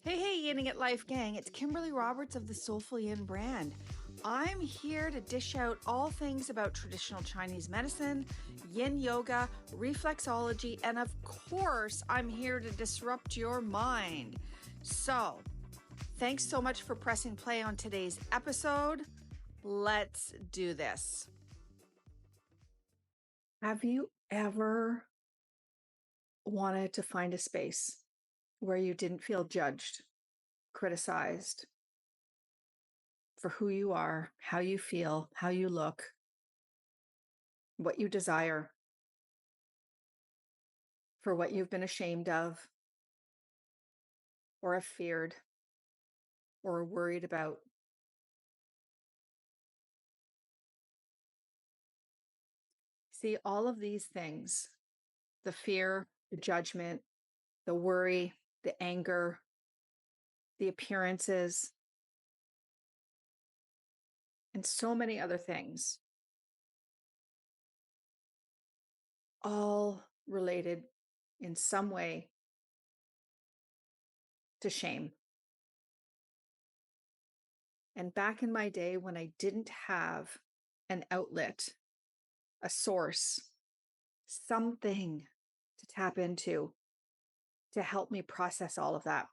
Hey, Yinning at Life gang. It's Kimberley Roberts of the SolefulYin brand. I'm here to dish out all things about traditional Chinese medicine, Yin Yoga, Reflexology, and of course, I'm here to disrupt your mind. So, thanks so much for pressing play on today's episode. Let's do this. Have you ever wanted to find a space where you didn't feel judged, criticized for who you are, how you feel, how you look, what you desire, for what you've been ashamed of, or have feared, or worried about? See, all of these things, the fear, the judgment, the worry, the anger, the appearances, and so many other things, all related in some way to shame. And back in my day when I didn't have an outlet, a source, something to tap into to help me process all of that,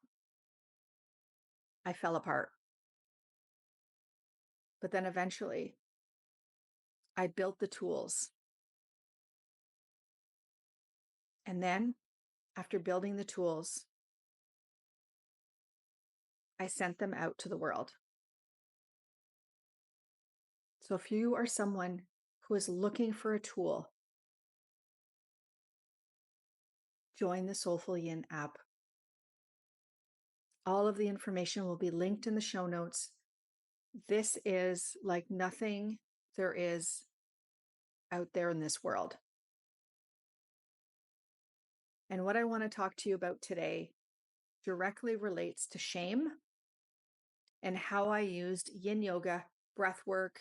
I fell apart. But then eventually I built the tools. And then after building the tools, I sent them out to the world. So if you are someone who is looking for a tool, join the SolefulYin app. All of the information will be linked in the show notes. This is like nothing there is out there in this world. And what I want to talk to you about today directly relates to shame and how I used Yin Yoga, breath work,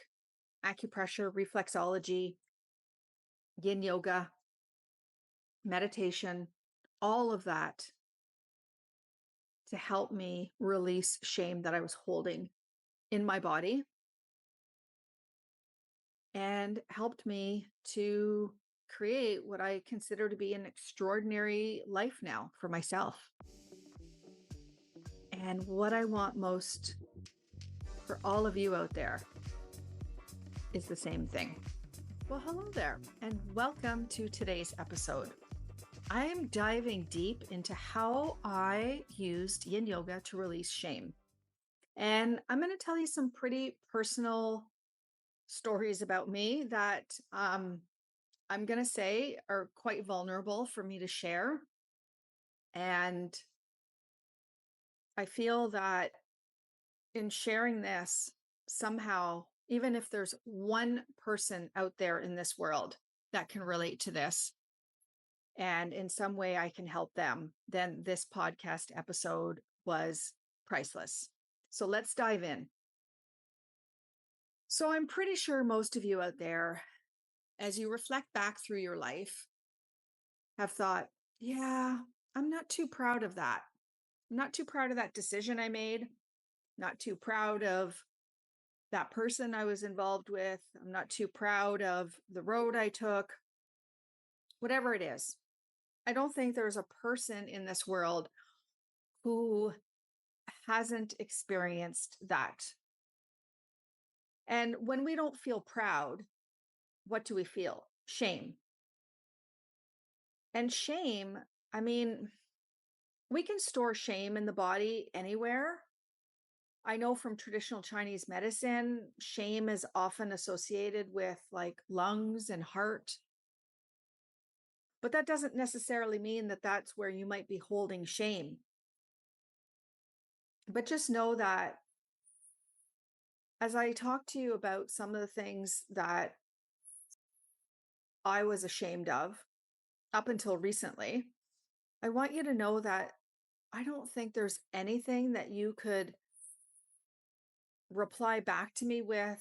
acupressure, reflexology, Yin Yoga, meditation, all of that to help me release shame that I was holding in my body, and helped me to create what I consider to be an extraordinary life now for myself. And what I want most for all of you out there is the same thing. Well, hello there, and welcome to today's episode. I am diving deep into how I used Yin Yoga to release shame. And I'm going to tell you some pretty personal stories about me that I'm going to say are quite vulnerable for me to share. And I feel that in sharing this, somehow, even if there's one person out there in this world that can relate to this, and in some way I can help them, then this podcast episode was priceless. So let's dive in. So I'm pretty sure most of you out there, as you reflect back through your life, have thought, yeah, I'm not too proud of that. I'm not too proud of that decision I made. Not too proud of that person I was involved with. I'm not too proud of the road I took. Whatever it is. I don't think there's a person in this world who hasn't experienced that. And when we don't feel proud, what do we feel? Shame. And shame, I mean, we can store shame in the body anywhere. I know from traditional Chinese medicine, shame is often associated with like lungs and heart. But that doesn't necessarily mean that that's where you might be holding shame. But just know that as I talk to you about some of the things that I was ashamed of up until recently, I want you to know that I don't think there's anything that you could reply back to me with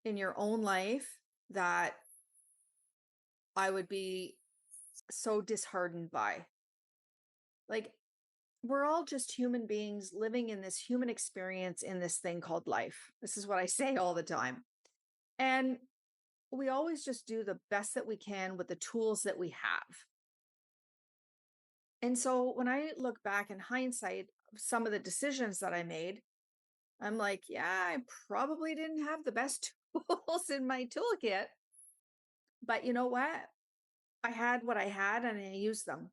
in your own life that I would be so disheartened by. Like, we're all just human beings living in this human experience in this thing called life. This is what I say all the time. And we always just do the best that we can with the tools that we have. And so when I look back in hindsight, some of the decisions that I made, I'm like, yeah, I probably didn't have the best tools in my toolkit. But you know what? I had what I had and I used them.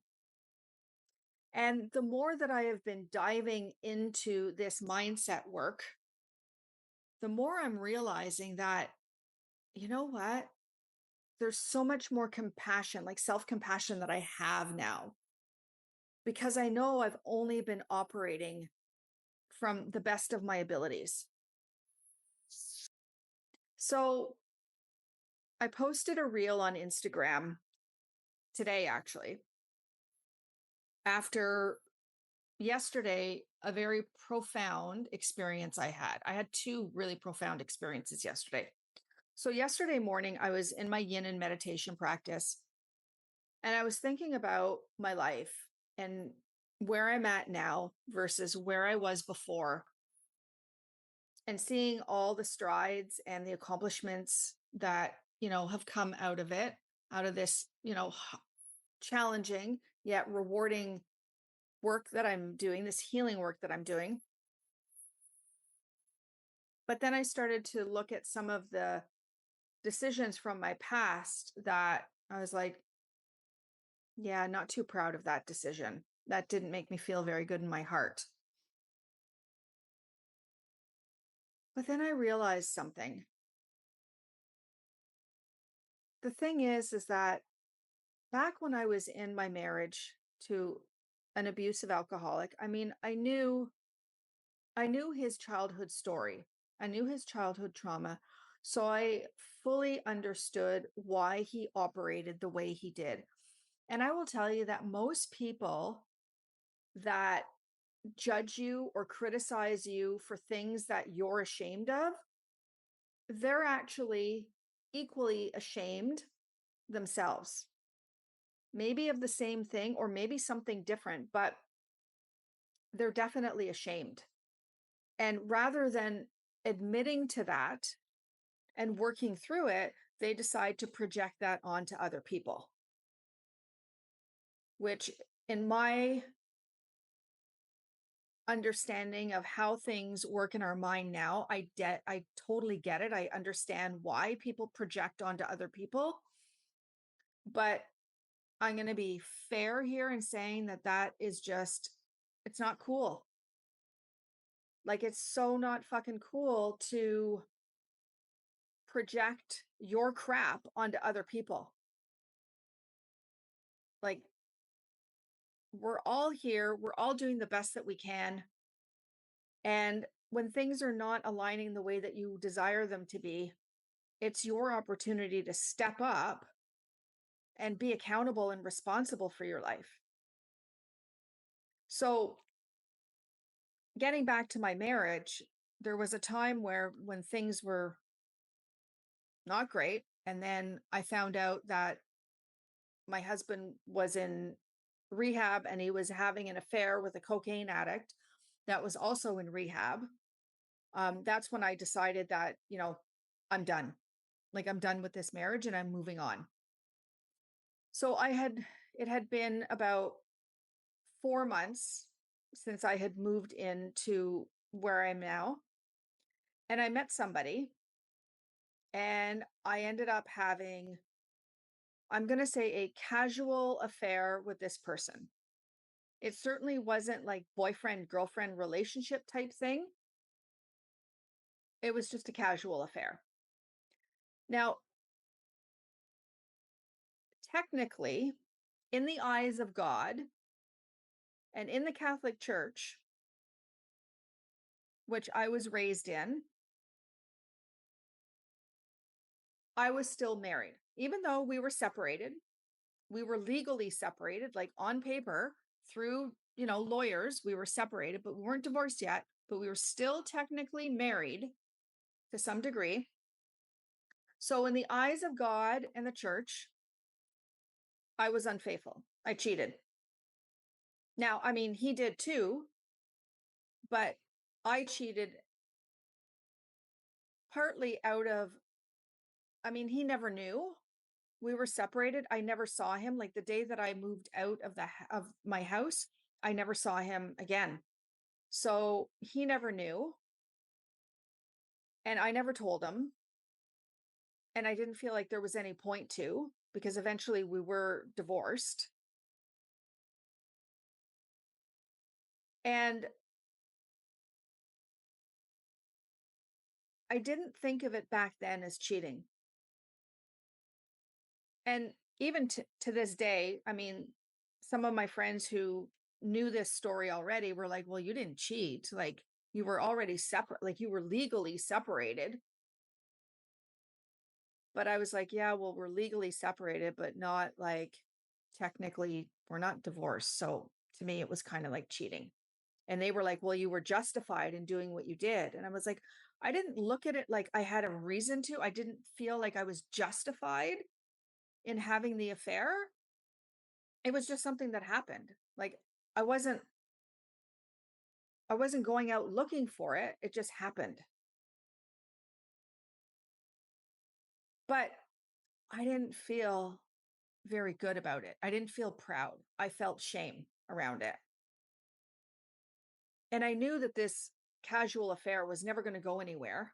And the more that I have been diving into this mindset work, the more I'm realizing that, you know what? There's so much more compassion, like self compassion that I have now because I know I've only been operating from the best of my abilities. So I posted a reel on Instagram today, actually, after yesterday, a very profound experience I had. I had two really profound experiences yesterday. So, yesterday morning, I was in my yin and meditation practice, and I was thinking about my life and where I'm at now versus where I was before, and seeing all the strides and the accomplishments that, have come out of it, out of this, challenging yet rewarding work that I'm doing, this healing work that I'm doing. But then I started to look at some of the decisions from my past that I was like, yeah, not too proud of that decision. That didn't make me feel very good in my heart. But then I realized something. The thing is that back when I was in my marriage to an abusive alcoholic, I mean, I knew his childhood story. I knew his childhood trauma. So I fully understood why he operated the way he did. And I will tell you that most people that judge you or criticize you for things that you're ashamed of, they're actually equally ashamed themselves. Maybe of the same thing or maybe something different, but they're definitely ashamed. And rather than admitting to that and working through it, they decide to project that onto other people, which in my understanding of how things work in our mind now, I totally get it. I understand why people project onto other people, but I'm going to be fair here in saying that that is just, it's not cool. Like, it's so not fucking cool to project your crap onto other people. Like, we're all here, we're all doing the best that we can. And when things are not aligning the way that you desire them to be, it's your opportunity to step up and be accountable and responsible for your life. So, getting back to my marriage, there was a time where when things were not great, and then I found out that my husband was in rehab and he was having an affair with a cocaine addict that was also in rehab. That's when I decided that, I'm done. Like, I'm done with this marriage and I'm moving on. So it had been about 4 months since I had moved into where I'm now. And I met somebody and I ended up having, I'm going to say, a casual affair with this person. It certainly wasn't like boyfriend, girlfriend relationship type thing. It was just a casual affair. Now, technically, in the eyes of God and in the Catholic Church, which I was raised in, I was still married. Even though we were separated, we were legally separated, like on paper through, lawyers, we were separated, but we weren't divorced yet, but we were still technically married to some degree. So, in the eyes of God and the church, I was unfaithful. I cheated. Now, I mean, he did too, but I cheated partly out of, I mean, he never knew. We were separated. I never saw him. Like the day that I moved out of of my house, I never saw him again. So he never knew, and I never told him, and I didn't feel like there was any point to, because eventually we were divorced. And I didn't think of it back then as cheating. And even to this day, I mean, some of my friends who knew this story already were like, well, you didn't cheat. Like you were already separate, like you were legally separated. But I was like, yeah, well, we're legally separated, but not like technically, we're not divorced. So to me, it was kind of like cheating. And they were like, well, you were justified in doing what you did. And I was like, I didn't look at it like I had a reason to. I didn't feel like I was justified in having the affair. It was just something that happened. Like I wasn't I wasn't going out looking for it. It just happened. But I didn't feel very good about it. I didn't feel proud. I felt shame around it. And I knew that this casual affair was never going to go anywhere.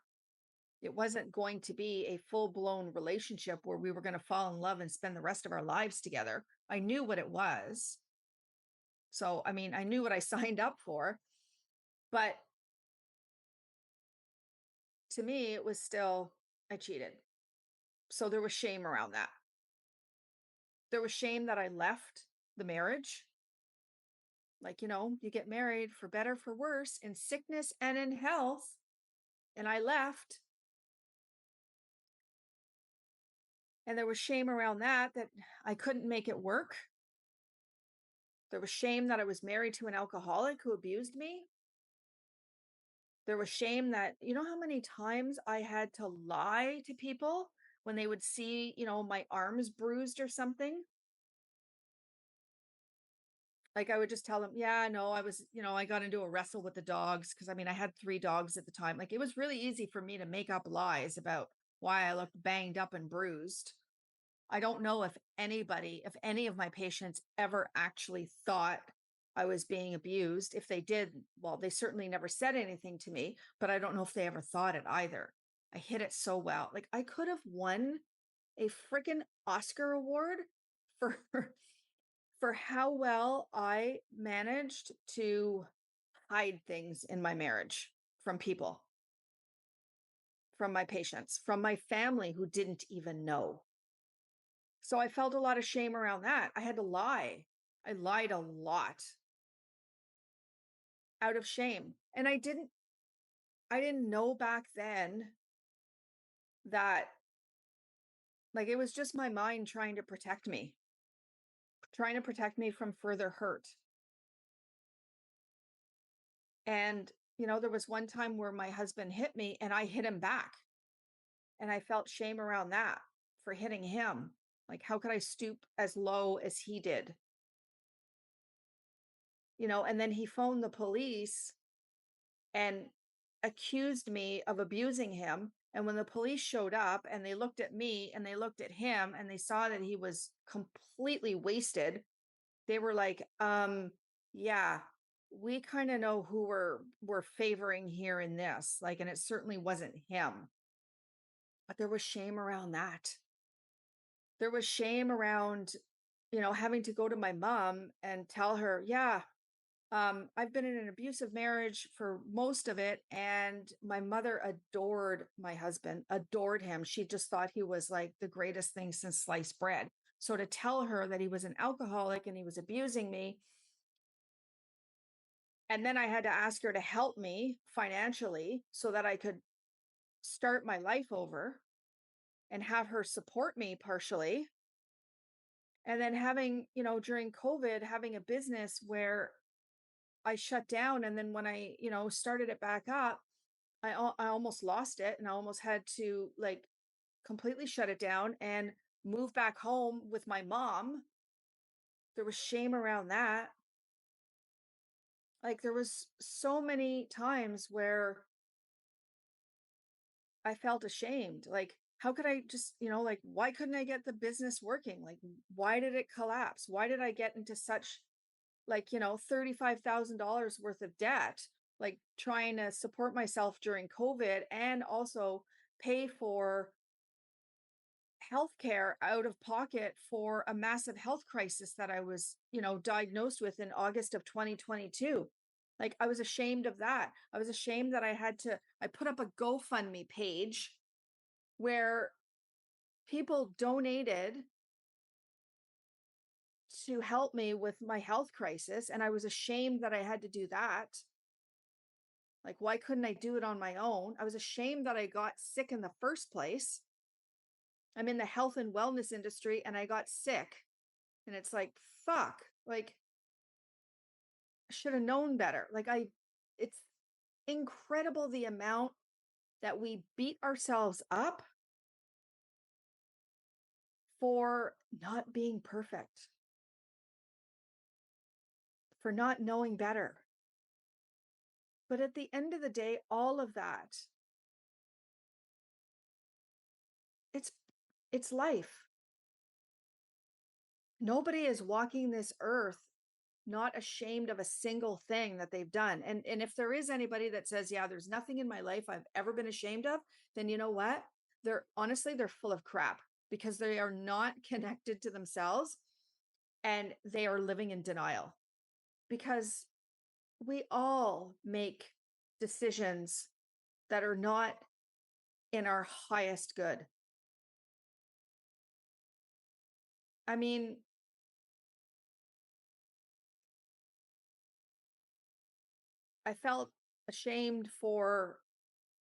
It wasn't going to be a full-blown relationship where we were going to fall in love and spend the rest of our lives together. I knew what it was. So, I mean, I knew what I signed up for, but to me, it was still, I cheated. So there was shame around that. There was shame that I left the marriage. Like, you get married for better, for worse, in sickness and in health. And I left. And there was shame around that I couldn't make it work. There was shame that I was married to an alcoholic who abused me. There was shame that, how many times I had to lie to people when they would see, my arms bruised or something. Like I would just tell them, yeah, no, I was, I got into a wrestle with the dogs because I mean, I had 3 dogs at the time. Like it was really easy for me to make up lies about why I looked banged up and bruised. I don't know if any of my patients ever actually thought I was being abused. If they did, well, they certainly never said anything to me, but I don't know if they ever thought it either. I hit it so well. Like I could have won a freaking Oscar award for for how well I managed to hide things in my marriage from people, from my patients, from my family who didn't even know. So I felt a lot of shame around that. I had to lie. I lied a lot out of shame. And I didn't know back then that like it was just my mind trying to protect me from further hurt. And there was one time where my husband hit me and I hit him back. And I felt shame around that for hitting him. Like how could I stoop as low as he did? And then he phoned the police and accused me of abusing him. And when the police showed up and they looked at me and they looked at him and they saw that he was completely wasted, they were like, yeah, we kind of know who we're favoring here in this. Like, and it certainly wasn't him. But there was shame around that. There was shame around, having to go to my mom and tell her, yeah, I've been in an abusive marriage for most of it, and my mother adored my husband, adored him. She just thought he was like the greatest thing since sliced bread. So to tell her that he was an alcoholic and he was abusing me, and then I had to ask her to help me financially so that I could start my life over and have her support me partially. And then having, during COVID, having a business where I shut down. And then when I, started it back up, I almost lost it and I almost had to like completely shut it down and move back home with my mom. There was shame around that. Like there was so many times where I felt ashamed. Like, how could I just, like, why couldn't I get the business working? Like, why did it collapse? Why did I get into such, like, $35,000 worth of debt, like trying to support myself during COVID and also pay for healthcare out of pocket for a massive health crisis that I was, diagnosed with in August of 2022. Like I was ashamed of that. I was ashamed that I put up a GoFundMe page where people donated to help me with my health crisis. And I was ashamed that I had to do that. Like, why couldn't I do it on my own? I was ashamed that I got sick in the first place. I'm in the health and wellness industry and I got sick. And it's like, fuck, like, I should have known better. It's incredible the amount that we beat ourselves up for not being perfect, for not knowing better. But at the end of the day, all of that, it's it's life. Nobody is walking this earth not ashamed of a single thing that they've done. And if there is anybody that says, "Yeah, there's nothing in my life I've ever been ashamed of," then you know what? They're full of crap because they are not connected to themselves and they are living in denial because we all make decisions that are not in our highest good. I mean, I felt ashamed for,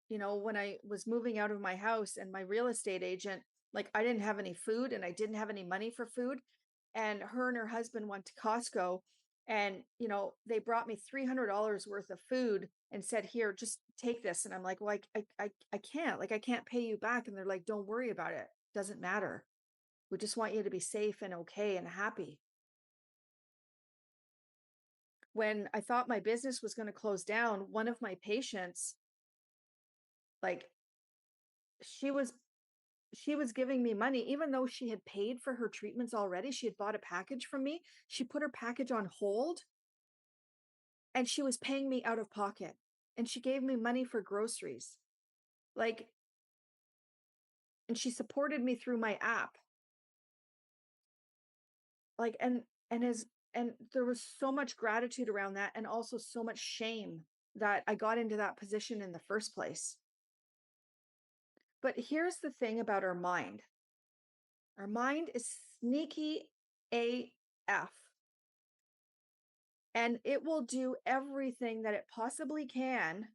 when I was moving out of my house and my real estate agent, like I didn't have any food and I didn't have any money for food. And her and her husband went to Costco and, they brought me $300 worth of food and said, "Here, just take this." And I'm like, "Well, I can't, like, I can't pay you back." And they're like, "Don't worry about it. Doesn't matter. We just want you to be safe and okay and happy." When I thought my business was going to close down, one of my patients, like, she was she was giving me money even though she had paid for her treatments already. She had bought a package from me. She put her package on hold and she was paying me out of pocket and she gave me money for groceries. Like, and she supported me through my app. Like, and as and there was so much gratitude around that and also so much shame that I got into that position in the first place. But here's the thing about our mind. Our mind is sneaky AF. And it will do everything that it possibly can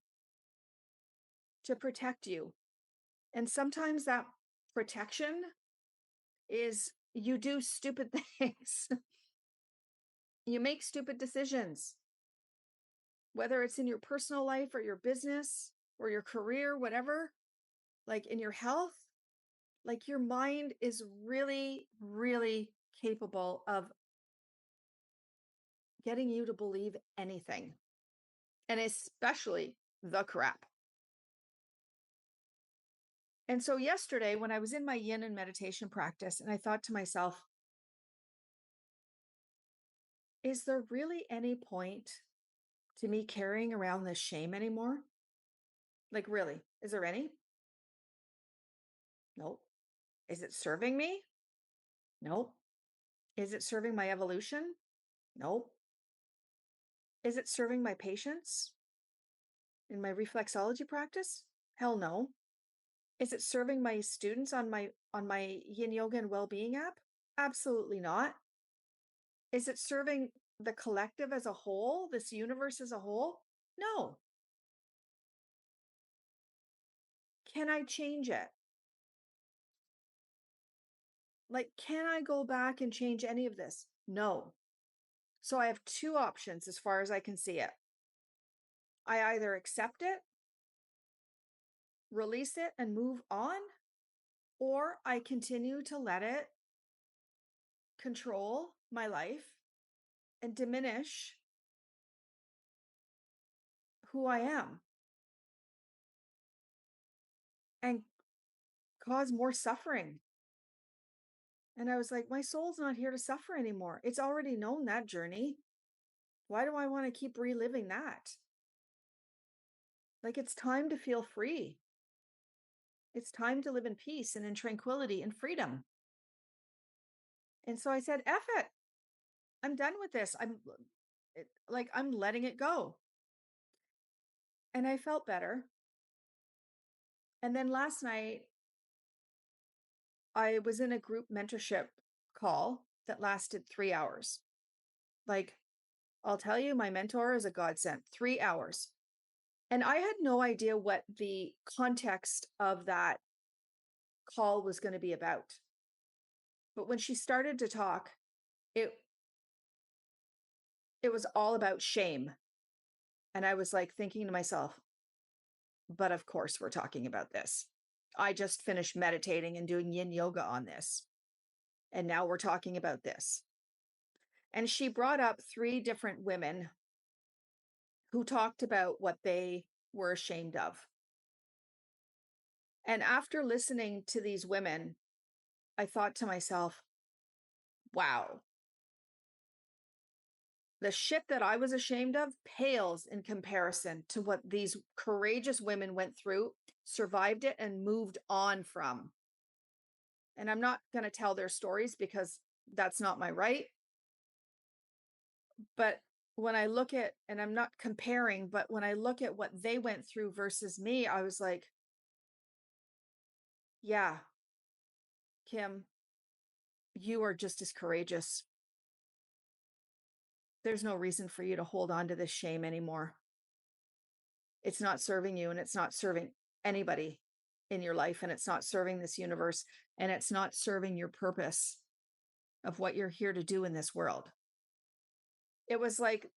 to protect you. And sometimes that protection is you do stupid things. You make stupid decisions, whether it's in your personal life or your business or your career, whatever, like in your health, like your mind is really, really capable of getting you to believe anything, and especially the crap. And so yesterday, when I was in my yin and meditation practice, and I thought to myself, is there really any point to me carrying around this shame anymore? Like, really, is there any? Nope. Is it serving me? Nope. Is it serving my evolution? Nope. Is it serving my patients in my reflexology practice? Hell no. Is it serving my students on my Yin Yoga and well-being app? Absolutely not. Is it serving the collective as a whole, this universe as a whole? No. Can I change it? Like, can I go back and change any of this? No. So I have two options as far as I can see it. I either accept it, release it, and move on, or I continue to let it control my life and diminish who I am and cause more suffering. And I was like, my soul's not here to suffer anymore. It's already known that journey. Why do I want to keep reliving that? Like, it's time to feel free. It's time to live in peace and in tranquility and freedom. And so I said, F it. I'm done with this. I'm letting it go. And I felt better. And then last night, I was in a group mentorship call that lasted 3 hours. Like, I'll tell you, my mentor is a godsend. 3 hours. And I had no idea what the context of that call was going to be about. But when she started to talk, it was all about shame. And I was like thinking to myself, but of course we're talking about this. I just finished meditating and doing Yin Yoga on this. And now we're talking about this. And she brought up 3 different women who talked about what they were ashamed of. And after listening to these women, I thought to myself, wow, the shit that I was ashamed of pales in comparison to what these courageous women went through, survived it, and moved on from. And I'm not going to tell their stories because that's not my right. But when I look at, and I'm not comparing, but when I look at what they went through versus me, I was like, yeah, Kim, you are just as courageous. There's no reason for you to hold on to this shame anymore. It's not serving you, and it's not serving anybody in your life, and it's not serving this universe, and it's not serving your purpose of what you're here to do in this world. It was like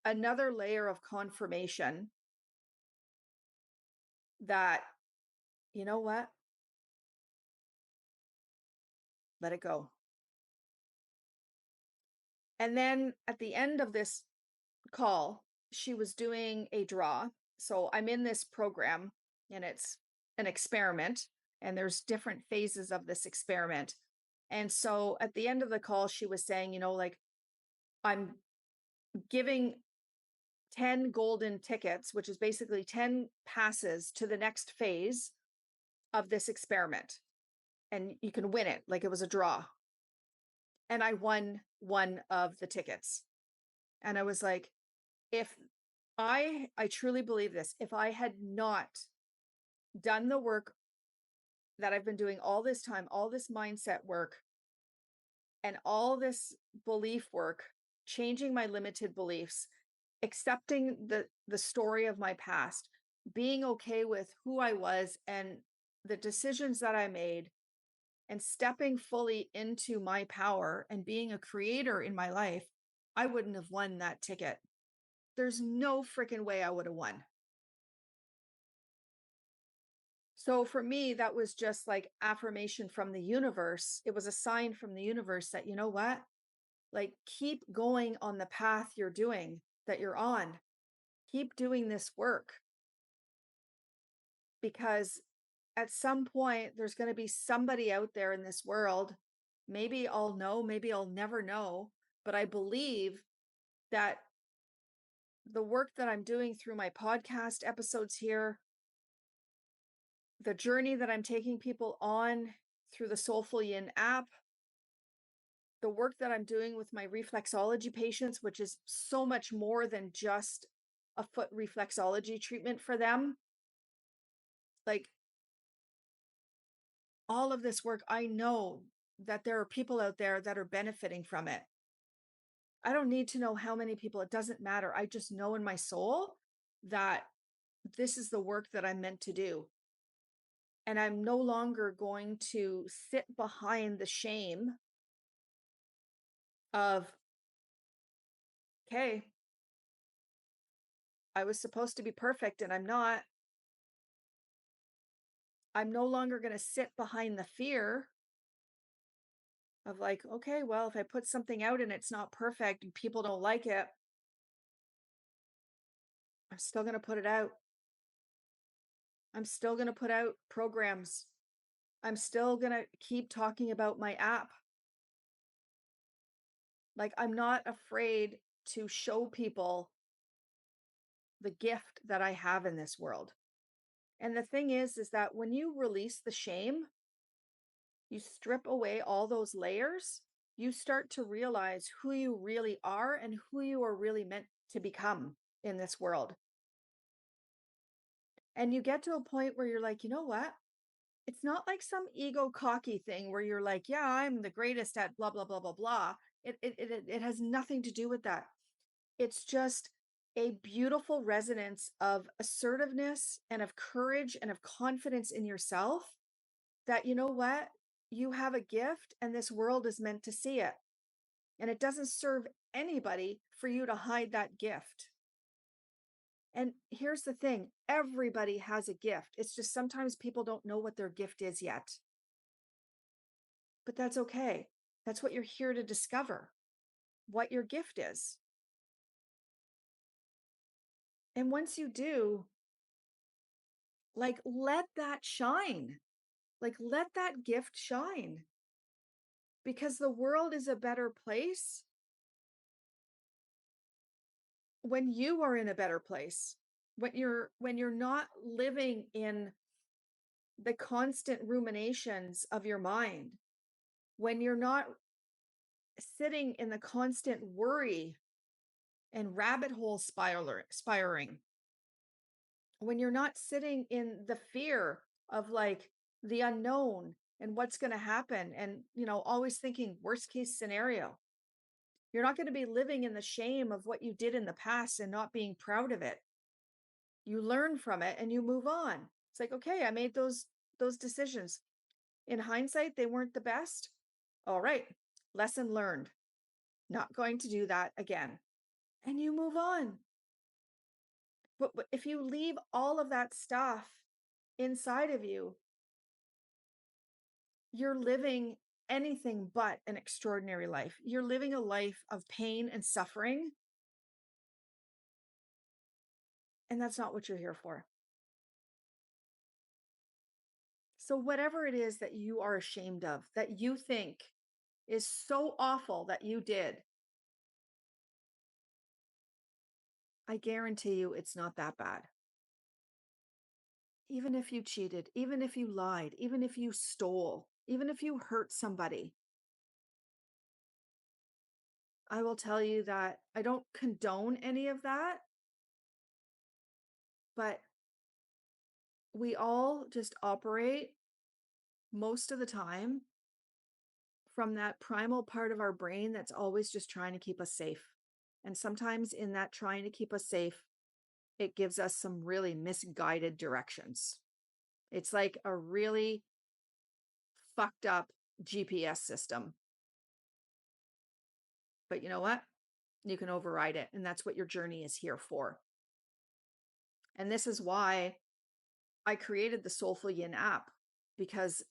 another layer of confirmation that, you know what? Let it go. And then at the end of this call, she was doing a draw. So I'm in this program, and it's an experiment, and there's different phases of this experiment. And so at the end of the call, she was saying, like, I'm giving 10 golden tickets, which is basically 10 passes to the next phase of this experiment. And you can win it. Like, it was a draw. And I won one of the tickets. And I was like, if I truly believe this, if I had not done the work that I've been doing all this time, all this mindset work and all this belief work, changing my limited beliefs, accepting the story of my past, being okay with who I was and the decisions that I made, and stepping fully into my power and being a creator in my life, I wouldn't have won that ticket. There's no freaking way I would have won. So for me, that was just like affirmation from the universe. It was a sign from the universe that, you know what? Like, keep going on the path you're doing, that you're on. Keep doing this work, because at some point there's going to be somebody out there in this world. Maybe I'll know, maybe I'll never know, but I believe that the work that I'm doing through my podcast episodes here, the journey that I'm taking people on through the SolefulYin app, the work that I'm doing with my reflexology patients, which is so much more than just a foot reflexology treatment for them. Like, all of this work, I know that there are people out there that are benefiting from it. I don't need to know how many people, it doesn't matter. I just know in my soul that this is the work that I'm meant to do. And I'm no longer going to sit behind the shame of, okay, I was supposed to be perfect and I'm not. I'm no longer going to sit behind the fear of, like, okay, well, if I put something out and it's not perfect and people don't like it, I'm still going to put it out. I'm still going to put out programs. I'm still going to keep talking about my app. Like, I'm not afraid to show people the gift that I have in this world. And the thing is that when you release the shame, you strip away all those layers, you start to realize who you really are and who you are really meant to become in this world. And you get to a point where you're like, you know what? It's not like some ego cocky thing where you're like, yeah, I'm the greatest at blah, blah, blah, blah, blah. It has nothing to do with that. It's just a beautiful resonance of assertiveness and of courage and of confidence in yourself that, you know what? You have a gift and this world is meant to see it. And it doesn't serve anybody for you to hide that gift. And here's the thing, everybody has a gift. It's just sometimes people don't know what their gift is yet. But that's okay. That's what you're here to discover, what your gift is. And once you do, like, let that shine. Like, let that gift shine. Because the world is a better place when you are in a better place. When you're not living in the constant ruminations of your mind, when you're not sitting in the constant worry and rabbit hole spiraling, when you're not sitting in the fear of like the unknown and what's going to happen and, always thinking worst case scenario. You're not going to be living in the shame of what you did in the past and not being proud of it. You learn from it and you move on. It's like, okay, I made those decisions. In hindsight, they weren't the best. All right, lesson learned. Not going to do that again. And you move on. But if you leave all of that stuff inside of you, you're living anything but an extraordinary life. You're living a life of pain and suffering. And that's not what you're here for. So, whatever it is that you are ashamed of, that you think is so awful that you did, I guarantee you it's not that bad. Even if you cheated, even if you lied, even if you stole, even if you hurt somebody, I will tell you that I don't condone any of that, but we all just operate most of the time from that primal part of our brain that's always just trying to keep us safe. And sometimes in that trying to keep us safe, it gives us some really misguided directions. It's like a really fucked up GPS system. But you know what? You can override it. And that's what your journey is here for. And this is why I created the SolefulYin app, because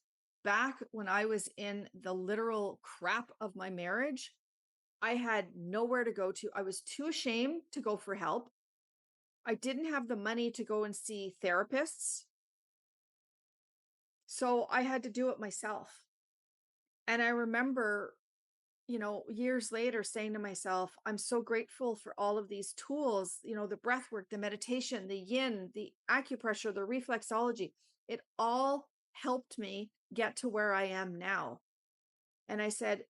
back when I was in the literal crap of my marriage, I had nowhere to go to. I was too ashamed to go for help. I didn't have the money to go and see therapists. So I had to do it myself. And I remember, years later saying to myself, I'm so grateful for all of these tools, the breath work, the meditation, the yin, the acupressure, the reflexology. It all helped me get to where I am now. And I said,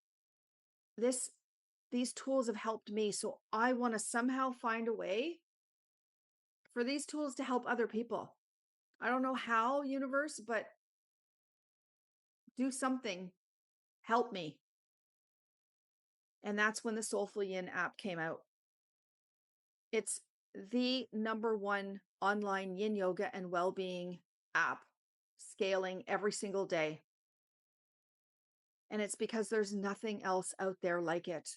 these tools have helped me. So I want to somehow find a way for these tools to help other people. I don't know how, universe, but do something. Help me. And that's when the SolefulYin app came out. It's the number one online yin yoga and well-being app, scaling every single day. And it's because there's nothing else out there like it.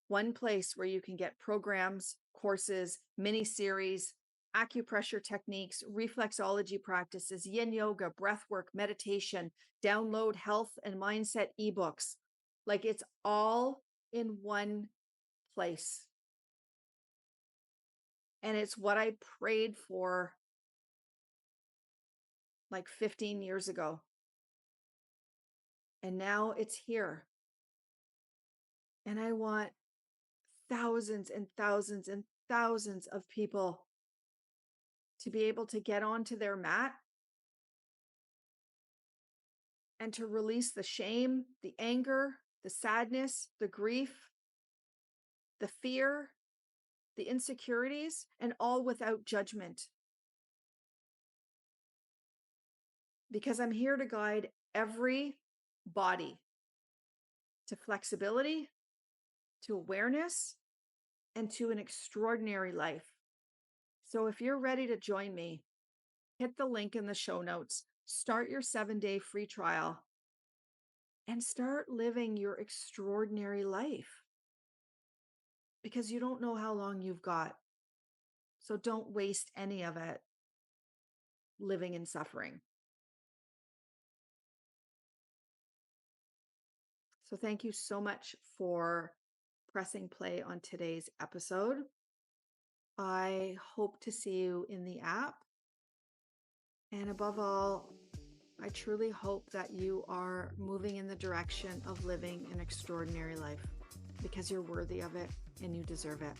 One place where you can get programs, courses, mini series, acupressure techniques, reflexology practices, yin yoga, breath work, meditation, download health and mindset ebooks. Like, it's all in one place. And it's what I prayed for like 15 years ago. And now it's here. And I want thousands and thousands and thousands of people to be able to get onto their mat and to release the shame, the anger, the sadness, the grief, the fear, the insecurities, and all without judgment. Because I'm here to guide every body to flexibility, to awareness, and to an extraordinary life. So if you're ready to join me, hit the link in the show notes, start your 7-day free trial, and start living your extraordinary life. Because you don't know how long you've got. So don't waste any of it living in suffering. So thank you so much for pressing play on today's episode. I hope to see you in the app. And above all, I truly hope that you are moving in the direction of living an extraordinary life because you're worthy of it and you deserve it.